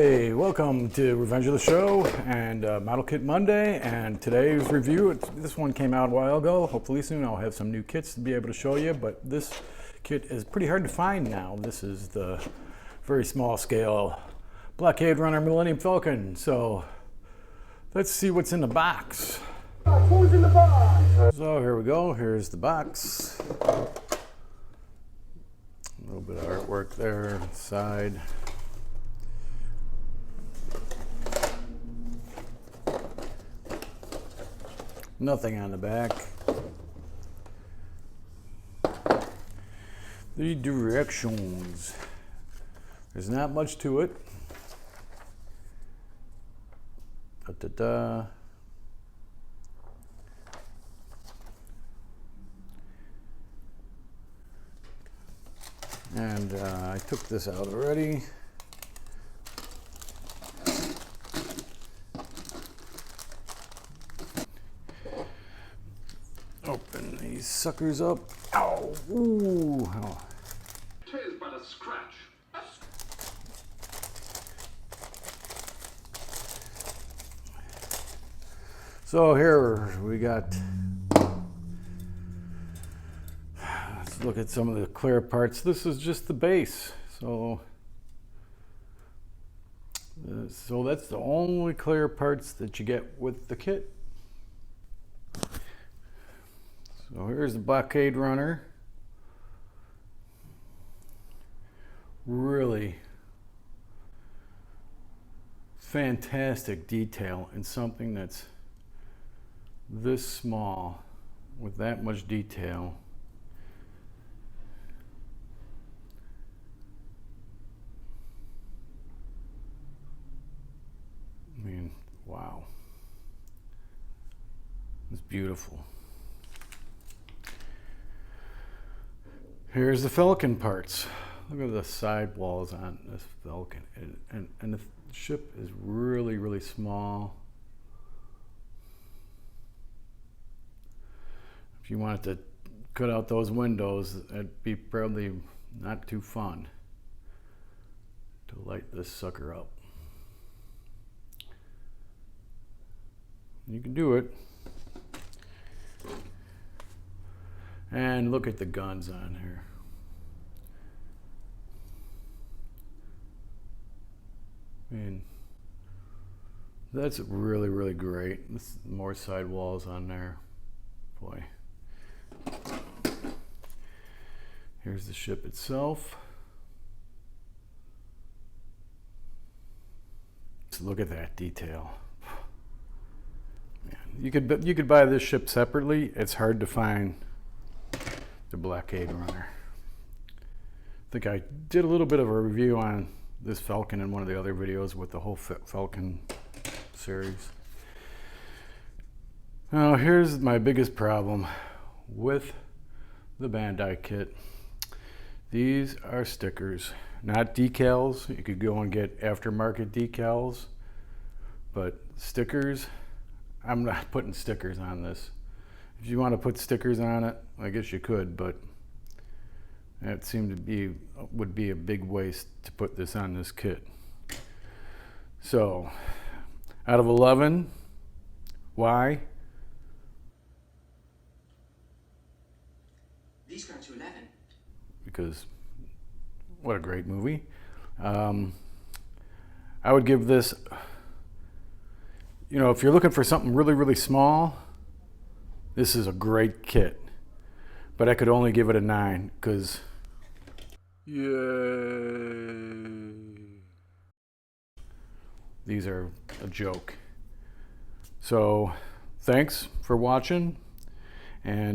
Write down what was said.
Hey, welcome to Revenge of the Show and Model Kit Monday. And today's review, this one came out a while ago. Hopefully soon I'll have some new kits to be able to show you, but this kit is pretty hard to find now. This is the very small scale Blockade runner Millennium Falcon. So let's see what's in the box. Who's in the box? So here we go. Here's the box. A little bit of artwork there, side. Nothing on the back. The directions. There's not much to it. Da-da-da. And I took this out already. Open these suckers up. Ow! Ooh! Ow. 'Tis but a scratch. So here we got. Let's look at some of the clear parts. This is just the base. So that's the only clear parts that you get with the kit. So here's the Blockade runner. Really fantastic detail in something that's this small with that much detail. I mean, wow. It's beautiful. Here's the Falcon parts. Look at the side walls on this Falcon. And the ship is really, really small. If you wanted to cut out those windows, that'd be probably not too fun to light this sucker up. You can do it. And look at the guns on here. I mean, that's really, really great. This, more sidewalls on there. Boy. Here's the ship itself. Just look at that detail. Man, you could buy this ship separately. It's hard to find the Blockade runner. I think I did a little bit of a review on this Falcon in one of the other videos with the whole Falcon series. Now here's my biggest problem with the Bandai kit. These are stickers, not decals. You could go and get aftermarket decals, but stickers, I'm not putting stickers on this. If you want to put stickers on it, I guess you could, but that seemed to be would be a big waste to put this on this kit. So, out of 11, why? These go to 11. Because what a great movie. I would give this, you know, if you're looking for something really, really small, this is a great kit. But I could only give it a 9 because, yay, these are a joke. So thanks for watching, and